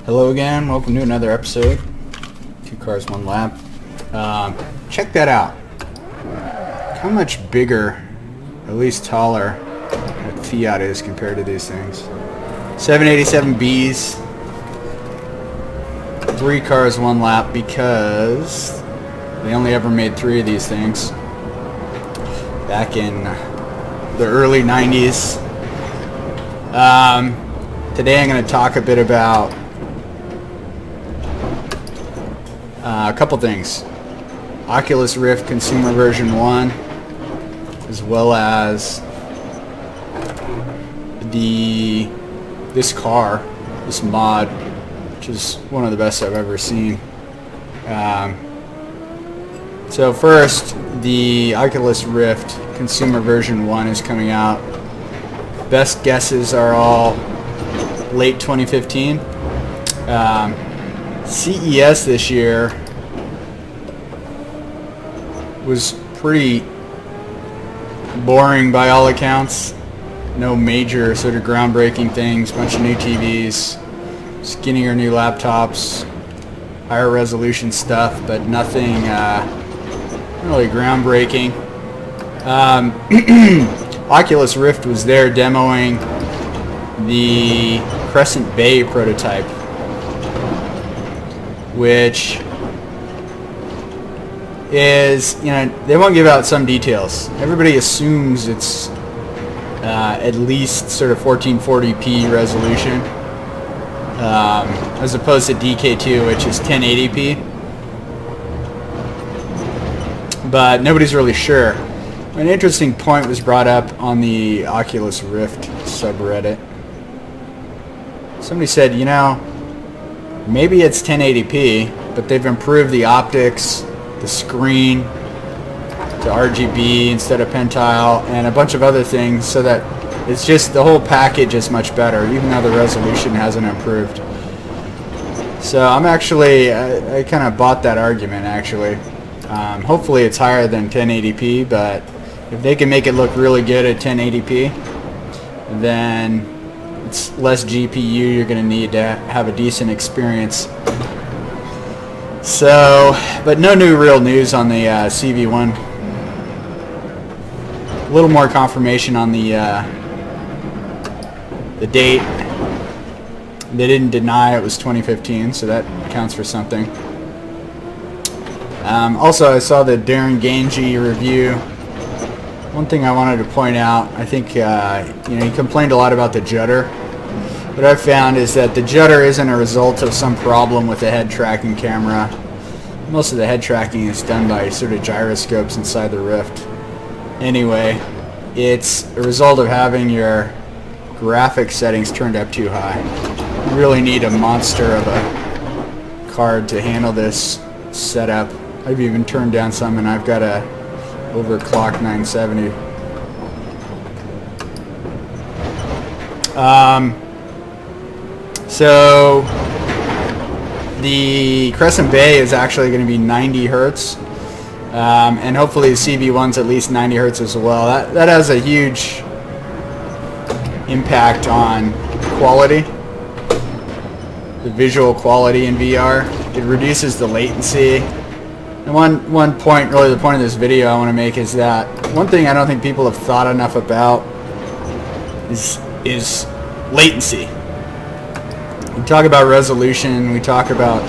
Hello again, welcome to another episode. 2 cars, 1 lap. Check that out. How much bigger, at least taller, that Fiat is compared to these things. 787bs. 3 cars, 1 lap because they only ever made 3 of these things back in the early 90s. Today I'm going to talk a bit about a couple things. Oculus Rift Consumer Version 1, as well as this car, this mod, which is one of the best I've ever seen. So first, the Oculus Rift Consumer Version 1 is coming out. Best guesses are all late 2015. CES this year was pretty boring by all accounts. No major sort of groundbreaking things, bunch of new TVs, skinnier new laptops, higher resolution stuff, but nothing really groundbreaking. Oculus Rift was there demoing the Crescent Bay prototype, which is, they won't give out some details. Everybody assumes it's at least sort of 1440p resolution, as opposed to DK2, which is 1080p. But nobody's really sure. An interesting point was brought up on the Oculus Rift subreddit. Somebody said, maybe it's 1080p, but they've improved the optics, the screen to RGB instead of pentile, and a bunch of other things, so that it's just the whole package is much better, even though the resolution hasn't improved. So I'm actually, I kind of bought that argument actually. Hopefully it's higher than 1080p, but if they can make it look really good at 1080p, then it's less GPU you're going to need to have a decent experience. So, but no new real news on the CV1. A little more confirmation on the date. They didn't deny it was 2015, so that counts for something. Also, I saw the Darren Ganji review. One thing I wanted to point out, I think he complained a lot about the judder. What I've found is that the judder isn't a result of some problem with the head tracking camera. Most of the head tracking is done by sort of gyroscopes inside the Rift. Anyway, it's a result of having your graphics settings turned up too high. You really need a monster of a card to handle this setup. I've even turned down some, and I've got a overclock 970. So the Crescent Bay is actually going to be 90 hertz, and hopefully the CV1's at least 90 hertz as well. That has a huge impact on quality, the visual quality in VR. It reduces the latency. And one point, really the point of this video I want to make, is that one thing I don't think people have thought enough about is latency. We talk about resolution, we talk about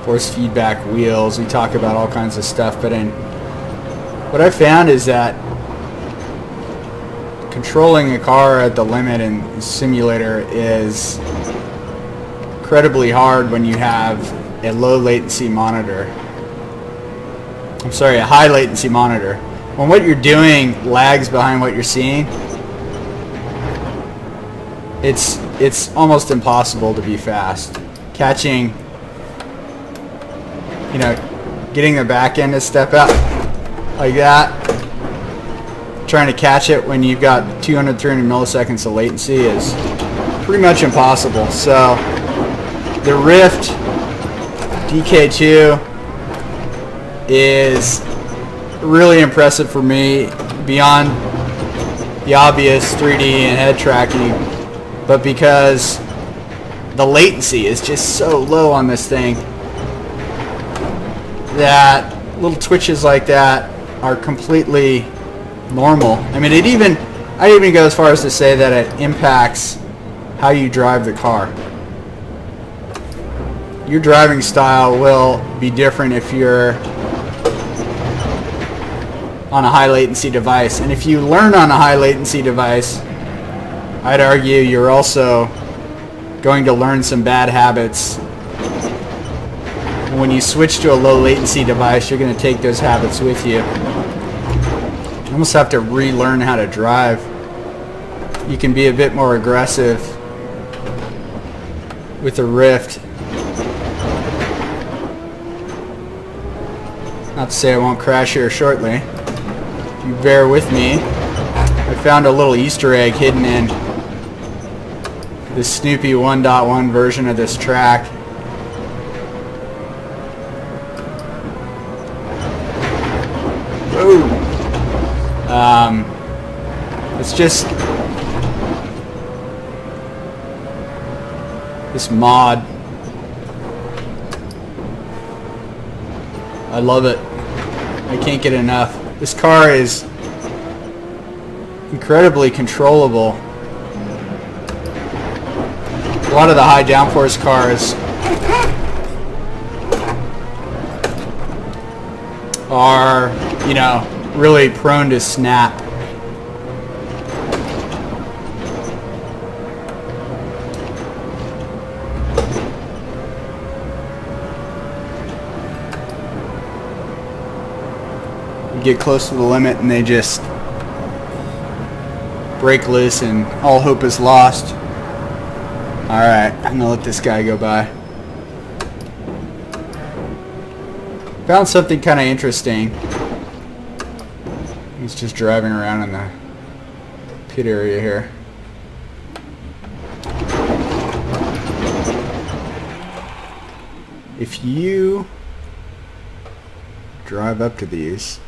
force feedback wheels, we talk about all kinds of stuff, but what I found is that controlling a car at the limit in simulator is incredibly hard when you have a low latency monitor. I'm sorry, a high latency monitor. When what you're doing lags behind what you're seeing, it's almost impossible to be fast. Catching, getting the back end to step out like that, trying to catch it when you've got 200, 300 milliseconds of latency is pretty much impossible. So the Rift DK2 is really impressive for me, beyond the obvious 3D and head tracking, but because the latency is just so low on this thing that little twitches like that are completely normal. I mean, I'd even go as far as to say that it impacts how you drive the car. Your driving style will be different if you're on a high latency device. And if you learn on a high latency device, I'd argue you're also going to learn some bad habits. And when you switch to a low latency device, you're going to take those habits with you. You almost have to relearn how to drive. You can be a bit more aggressive with the Rift. Not to say I won't crash here shortly. If you bear with me, I found a little Easter egg hidden in the Snoopy 1.1 version of this track. Whoa! It's just this mod. I love it. I can't get enough. This car is incredibly controllable. A lot of the high downforce cars are, you know, really prone to snap. Get close to the limit and they just break loose and all hope is lost. Alright, I'm gonna let this guy go by. Found something kind of interesting. He's just driving around in the pit area here. If you drive up to these,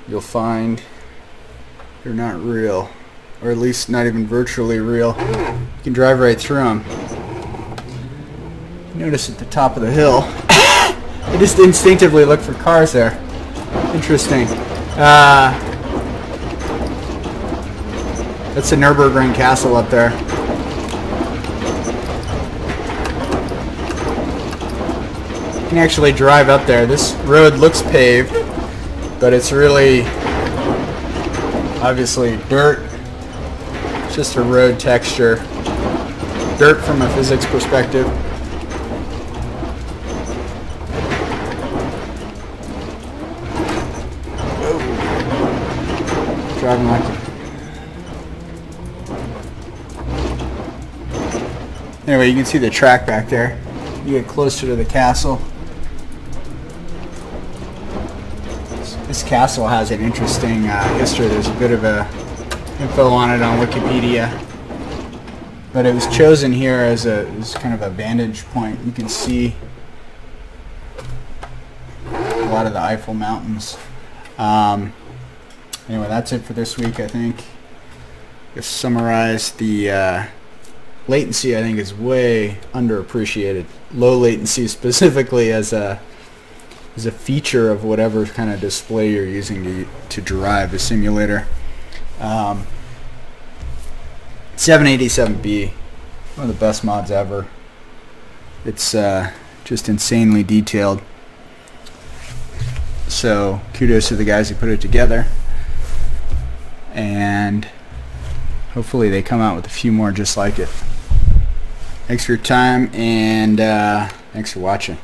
you'll find they're not real, or at least not even virtually real. You can drive right through them. Notice at the top of the hill, I just instinctively look for cars there. Interesting. That's the Nürburgring Castle up there. You can actually drive up there. This road looks paved, but it's really obviously dirt. It's just a road texture. Dirt from a physics perspective. Whoa. Driving like it. Anyway, you can see the track back there. You get closer to the castle. This castle has an interesting history. There's a bit of info on it on Wikipedia, but it was chosen here as kind of a vantage point. You can see a lot of the Eiffel Mountains. Anyway, that's it for this week. I think just summarize the latency. I think is way underappreciated. Low latency specifically as a feature of whatever kind of display you're using to drive a simulator. 787b, one of the best mods ever. It's just insanely detailed. So kudos to the guys who put it together, and hopefully they come out with a few more just like it. Thanks for your time, and thanks for watching.